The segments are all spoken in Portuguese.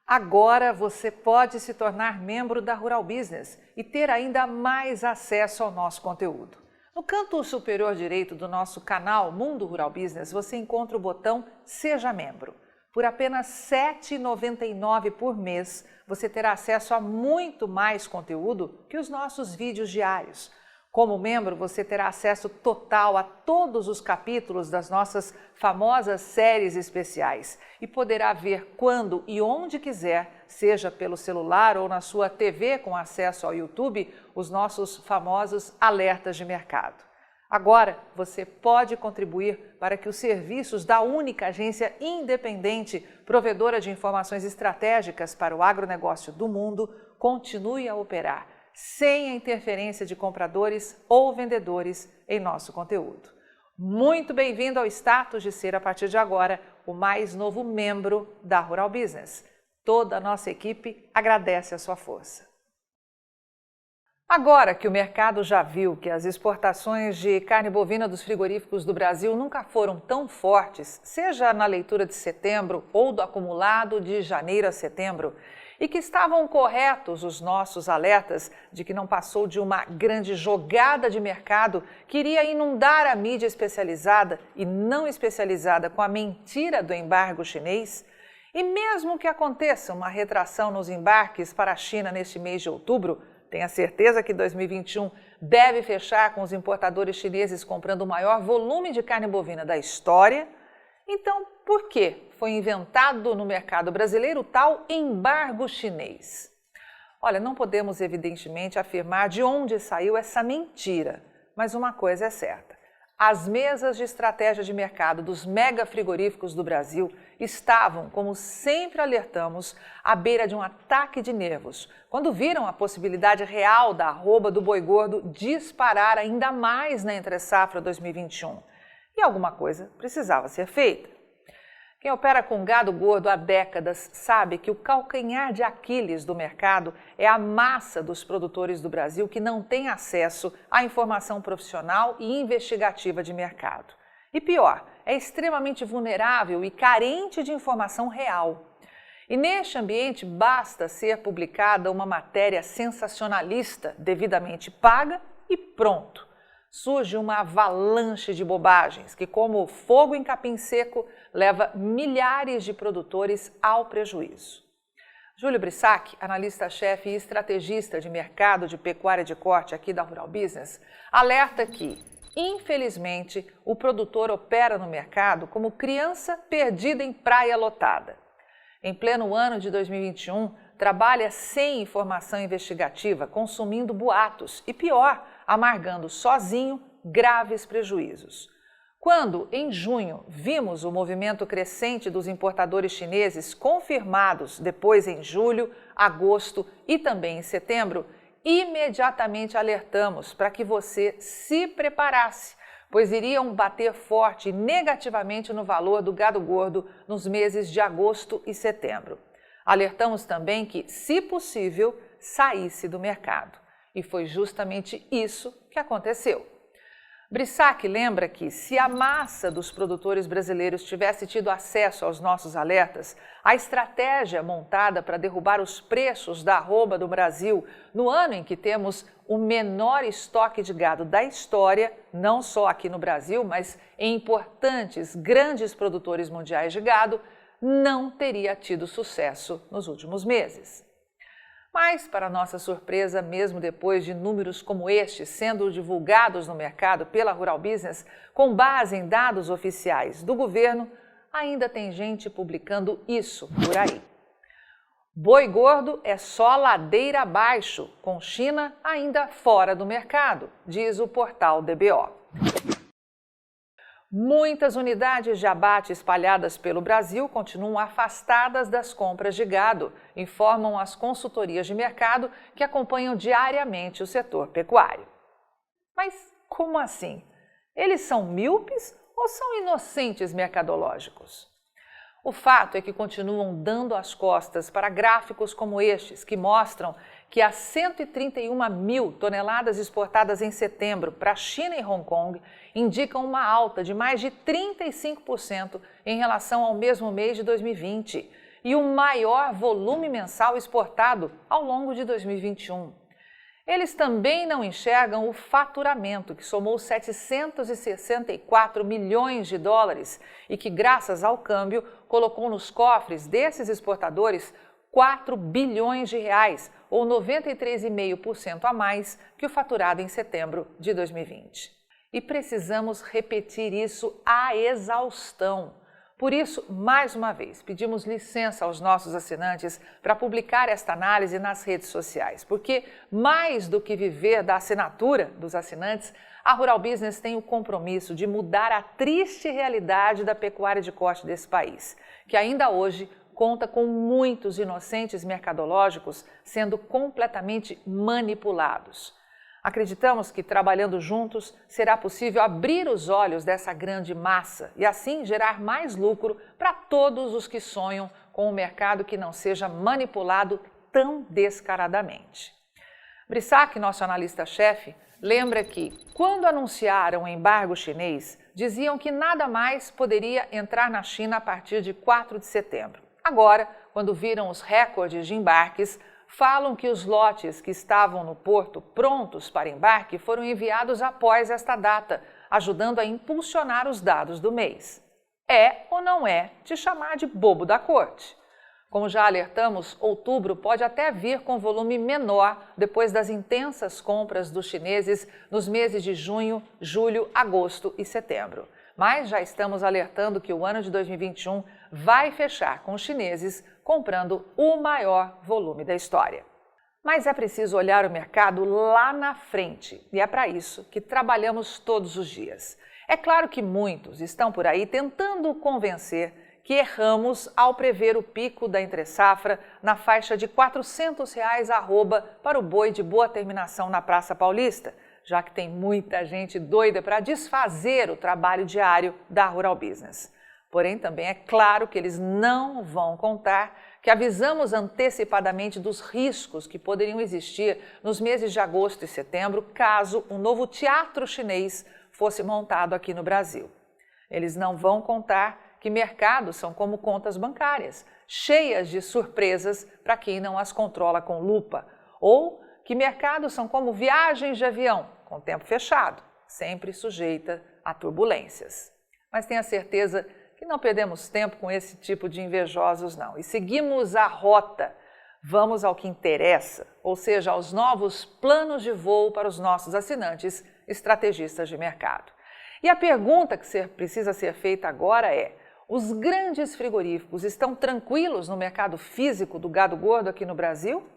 Agora você pode se tornar membro da Rural Business e ter ainda mais acesso ao nosso conteúdo. No canto superior direito do nosso canal Mundo Rural Business, você encontra o botão Seja Membro. Por apenas R$ 7,99 por mês, você terá acesso a muito mais conteúdo que os nossos vídeos diários. Como membro, você terá acesso total a todos os capítulos das nossas famosas séries especiais e poderá ver quando e onde quiser, seja pelo celular ou na sua TV com acesso ao YouTube, os nossos famosos alertas de mercado. Agora, você pode contribuir para que os serviços da única agência independente, provedora de informações estratégicas para o agronegócio do mundo, continue a operar, sem a interferência de compradores ou vendedores em nosso conteúdo. Muito bem-vindo ao status de ser, a partir de agora, o mais novo membro da Rural Business. Toda a nossa equipe agradece a sua força. Agora que o mercado já viu que as exportações de carne bovina dos frigoríficos do Brasil nunca foram tão fortes, seja na leitura de setembro ou do acumulado de janeiro a setembro, e que estavam corretos os nossos alertas de que não passou de uma grande jogada de mercado que iria inundar a mídia especializada e não especializada com a mentira do embargo chinês, e mesmo que aconteça uma retração nos embarques para a China neste mês de outubro, tenha certeza que 2021 deve fechar com os importadores chineses comprando o maior volume de carne bovina da história. Então, por que foi inventado no mercado brasileiro o tal embargo chinês? Olha, não podemos evidentemente afirmar de onde saiu essa mentira, mas uma coisa é certa. As mesas de estratégia de mercado dos mega frigoríficos do Brasil estavam, como sempre alertamos, à beira de um ataque de nervos, quando viram a possibilidade real da arroba do boi gordo disparar ainda mais na entre-safra 2021. E alguma coisa precisava ser feita. Quem opera com gado gordo há décadas sabe que o calcanhar de Aquiles do mercado é a massa dos produtores do Brasil que não tem acesso à informação profissional e investigativa de mercado. E pior, é extremamente vulnerável e carente de informação real. E neste ambiente basta ser publicada uma matéria sensacionalista devidamente paga e pronto. Surge uma avalanche de bobagens que, como fogo em capim seco, leva milhares de produtores ao prejuízo. Júlio Brissac, analista-chefe e estrategista de mercado de pecuária de corte aqui da Rural Business, alerta que, infelizmente, o produtor opera no mercado como criança perdida em praia lotada. Em pleno ano de 2021, trabalha sem informação investigativa, consumindo boatos e, pior, amargando sozinho graves prejuízos. Quando, em junho, vimos o movimento crescente dos importadores chineses confirmados depois em julho, agosto e também em setembro, imediatamente alertamos para que você se preparasse, pois iriam bater forte e negativamente no valor do gado gordo nos meses de agosto e setembro. Alertamos também que, se possível, saísse do mercado. E foi justamente isso que aconteceu. Brissac lembra que, se a massa dos produtores brasileiros tivesse tido acesso aos nossos alertas, a estratégia montada para derrubar os preços da arroba do Brasil no ano em que temos o menor estoque de gado da história, não só aqui no Brasil, mas em importantes, grandes produtores mundiais de gado, não teria tido sucesso nos últimos meses. Mas, para nossa surpresa, mesmo depois de números como estes sendo divulgados no mercado pela Rural Business, com base em dados oficiais do governo, ainda tem gente publicando isso por aí. Boi gordo é só ladeira abaixo, com China ainda fora do mercado, diz o portal DBO. Muitas unidades de abate espalhadas pelo Brasil continuam afastadas das compras de gado, informam as consultorias de mercado que acompanham diariamente o setor pecuário. Mas como assim? Eles são míopes ou são inocentes mercadológicos? O fato é que continuam dando as costas para gráficos como estes, que mostram que as 131 mil toneladas exportadas em setembro para a China e Hong Kong indicam uma alta de mais de 35% em relação ao mesmo mês de 2020. e o maior volume mensal exportado ao longo de 2021. Eles também não enxergam o faturamento, que somou 764 milhões de dólares e que, graças ao câmbio, colocou nos cofres desses exportadores 4 bilhões de reais, ou 93,5% a mais que o faturado em setembro de 2020. E precisamos repetir isso à exaustão. Por isso, mais uma vez, pedimos licença aos nossos assinantes para publicar esta análise nas redes sociais, porque mais do que viver da assinatura dos assinantes, a Rural Business tem o compromisso de mudar a triste realidade da pecuária de corte desse país, que ainda hoje conta com muitos inocentes mercadológicos sendo completamente manipulados. Acreditamos que, trabalhando juntos, será possível abrir os olhos dessa grande massa e, assim, gerar mais lucro para todos os que sonham com um mercado que não seja manipulado tão descaradamente. Brissac, nosso analista-chefe, lembra que, quando anunciaram o embargo chinês, diziam que nada mais poderia entrar na China a partir de 4 de setembro. Agora, quando viram os recordes de embarques, falam que os lotes que estavam no porto prontos para embarque foram enviados após esta data, ajudando a impulsionar os dados do mês. É ou não é de chamar de bobo da corte? Como já alertamos, outubro pode até vir com volume menor depois das intensas compras dos chineses nos meses de junho, julho, agosto e setembro. Mas já estamos alertando que o ano de 2021 vai fechar com os chineses comprando o maior volume da história. Mas é preciso olhar o mercado lá na frente e é para isso que trabalhamos todos os dias. É claro que muitos estão por aí tentando convencer que erramos ao prever o pico da entre-safra na faixa de R$ 400 arroba para o boi de boa terminação na Praça Paulista, já que tem muita gente doida para desfazer o trabalho diário da Rural Business. Porém, também é claro que eles não vão contar que avisamos antecipadamente dos riscos que poderiam existir nos meses de agosto e setembro, caso um novo teatro chinês fosse montado aqui no Brasil. Eles não vão contar que mercados são como contas bancárias, cheias de surpresas para quem não as controla com lupa, ou que mercados são como viagens de avião, com tempo fechado, sempre sujeita a turbulências. Mas tenha certeza que não perdemos tempo com esse tipo de invejosos, não. E seguimos a rota. Vamos ao que interessa, ou seja, aos novos planos de voo para os nossos assinantes estrategistas de mercado. E a pergunta que precisa ser feita agora é: os grandes frigoríficos estão tranquilos no mercado físico do gado gordo aqui no Brasil?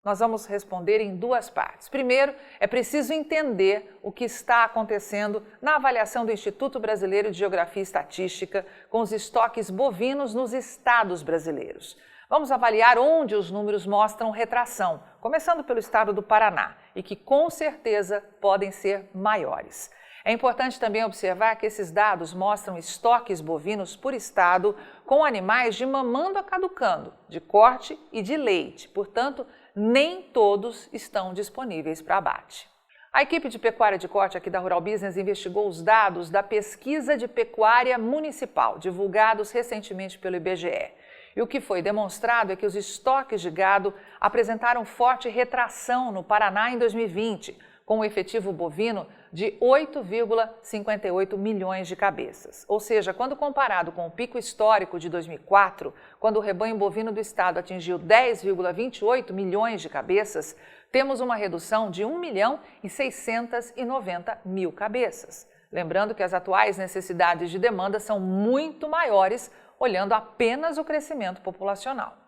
Nós vamos responder em duas partes. Primeiro, é preciso entender o que está acontecendo na avaliação do Instituto Brasileiro de Geografia e Estatística com os estoques bovinos nos estados brasileiros. Vamos avaliar onde os números mostram retração, começando pelo estado do Paraná, e que com certeza podem ser maiores. É importante também observar que esses dados mostram estoques bovinos por estado com animais de mamando a caducando, de corte e de leite. Portanto, nem todos estão disponíveis para abate. A equipe de pecuária de corte aqui da Rural Business investigou os dados da Pesquisa de Pecuária Municipal, divulgados recentemente pelo IBGE. E o que foi demonstrado é que os estoques de gado apresentaram forte retração no Paraná em 2020, com um efetivo bovino de 8,58 milhões de cabeças. Ou seja, quando comparado com o pico histórico de 2004, quando o rebanho bovino do estado atingiu 10,28 milhões de cabeças, temos uma redução de 1.690.000 cabeças. Lembrando que as atuais necessidades de demanda são muito maiores, olhando apenas o crescimento populacional.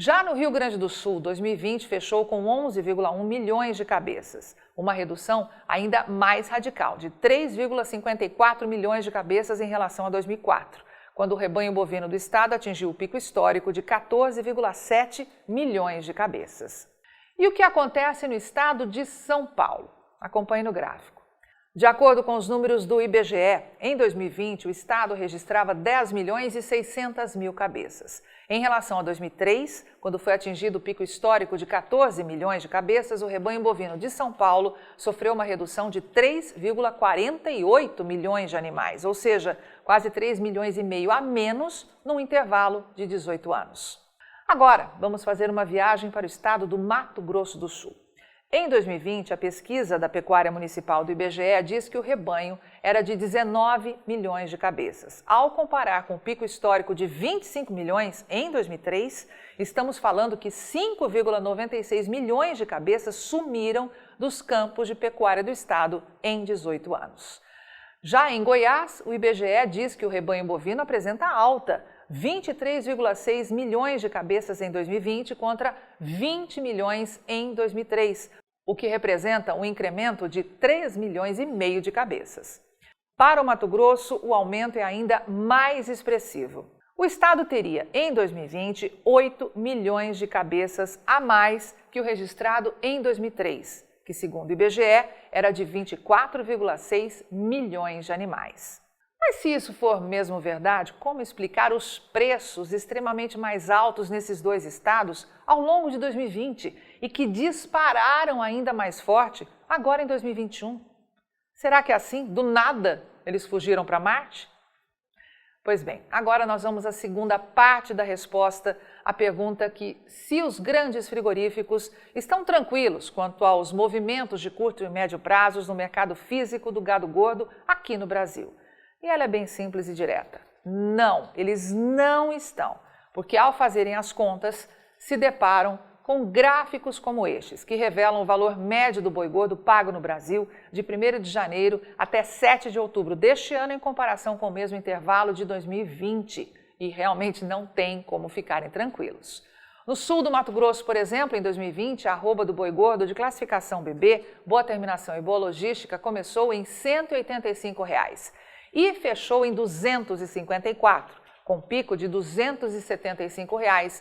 Já no Rio Grande do Sul, 2020 fechou com 11,1 milhões de cabeças, uma redução ainda mais radical, de 3,54 milhões de cabeças em relação a 2004, quando o rebanho bovino do estado atingiu o pico histórico de 14,7 milhões de cabeças. E o que acontece no estado de São Paulo? Acompanhe no gráfico. De acordo com os números do IBGE, em 2020 o estado registrava 10.600.000 cabeças. Em relação a 2003, quando foi atingido o pico histórico de 14 milhões de cabeças, o rebanho bovino de São Paulo sofreu uma redução de 3,48 milhões de animais, ou seja, quase 3,5 milhões a menos num intervalo de 18 anos. Agora, vamos fazer uma viagem para o estado do Mato Grosso do Sul. Em 2020, a pesquisa da Pecuária Municipal do IBGE diz que o rebanho era de 19 milhões de cabeças. Ao comparar com o pico histórico de 25 milhões em 2003, estamos falando que 5,96 milhões de cabeças sumiram dos campos de pecuária do estado em 18 anos. Já em Goiás, o IBGE diz que o rebanho bovino apresenta alta, 23,6 milhões de cabeças em 2020 contra 20 milhões em 2003, o que representa um incremento de 3,5 milhões de cabeças. Para o Mato Grosso, o aumento é ainda mais expressivo. O estado teria, em 2020, 8 milhões de cabeças a mais que o registrado em 2003, que, segundo o IBGE, era de 24,6 milhões de animais. Mas se isso for mesmo verdade, como explicar os preços extremamente mais altos nesses dois estados ao longo de 2020 e que dispararam ainda mais forte agora em 2021? Será que é assim, do nada, eles fugiram para Marte? Pois bem, agora nós vamos à segunda parte da resposta à pergunta que se os grandes frigoríficos estão tranquilos quanto aos movimentos de curto e médio prazos no mercado físico do gado gordo aqui no Brasil. E ela é bem simples e direta. Não, eles não estão, porque ao fazerem as contas, se deparam com gráficos como estes, que revelam o valor médio do boi gordo pago no Brasil de 1º de janeiro até 7 de outubro deste ano em comparação com o mesmo intervalo de 2020. E realmente não tem como ficarem tranquilos. No sul do Mato Grosso, por exemplo, em 2020, a arroba do boi gordo de classificação BB, boa terminação e boa logística, começou em R$ 185 e fechou em 254, com pico de R$ 275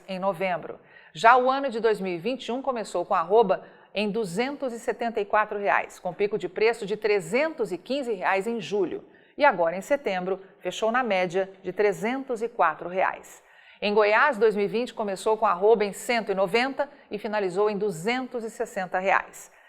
em novembro. Já o ano de 2021 começou com a arroba em R$ 274, com pico de preço de R$ 315 em julho. E agora, em setembro, fechou na média de R$ 304. Em Goiás, 2020 começou com a arroba em 190 e finalizou em R$ 260.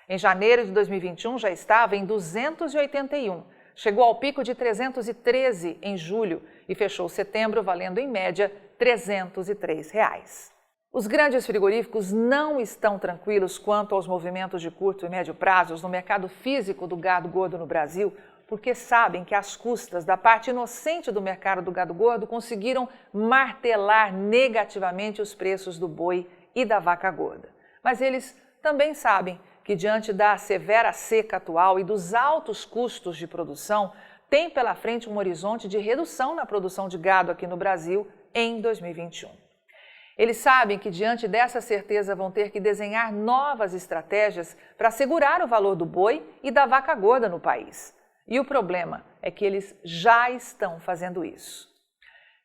Em janeiro de 2021 já estava em 281. Chegou ao pico de 313 em julho e fechou setembro valendo em média R$ 303. Os grandes frigoríficos não estão tranquilos quanto aos movimentos de curto e médio prazos no mercado físico do gado gordo no Brasil, porque sabem que às custas da parte inocente do mercado do gado gordo conseguiram martelar negativamente os preços do boi e da vaca gorda. Mas eles também sabem que diante da severa seca atual e dos altos custos de produção, tem pela frente um horizonte de redução na produção de gado aqui no Brasil em 2021. Eles sabem que diante dessa certeza vão ter que desenhar novas estratégias para segurar o valor do boi e da vaca gorda no país. E o problema é que eles já estão fazendo isso.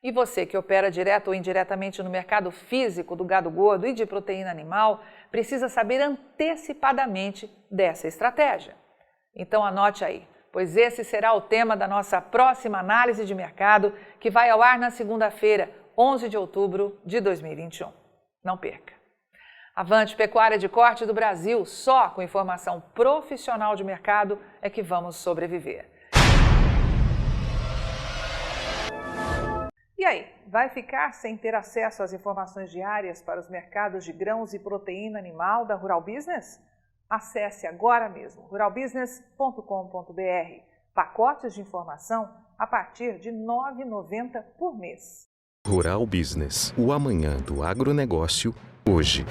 E você que opera direto ou indiretamente no mercado físico do gado gordo e de proteína animal, precisa saber antecipadamente dessa estratégia. Então anote aí, pois esse será o tema da nossa próxima análise de mercado, que vai ao ar na segunda-feira, 11 de outubro de 2021. Não perca! Avante Pecuária de Corte do Brasil, só com informação profissional de mercado é que vamos sobreviver. E aí, vai ficar sem ter acesso às informações diárias para os mercados de grãos e proteína animal da Rural Business? Acesse agora mesmo ruralbusiness.com.br. Pacotes de informação a partir de R$ 9,90 por mês. Rural Business, o amanhã do agronegócio, hoje.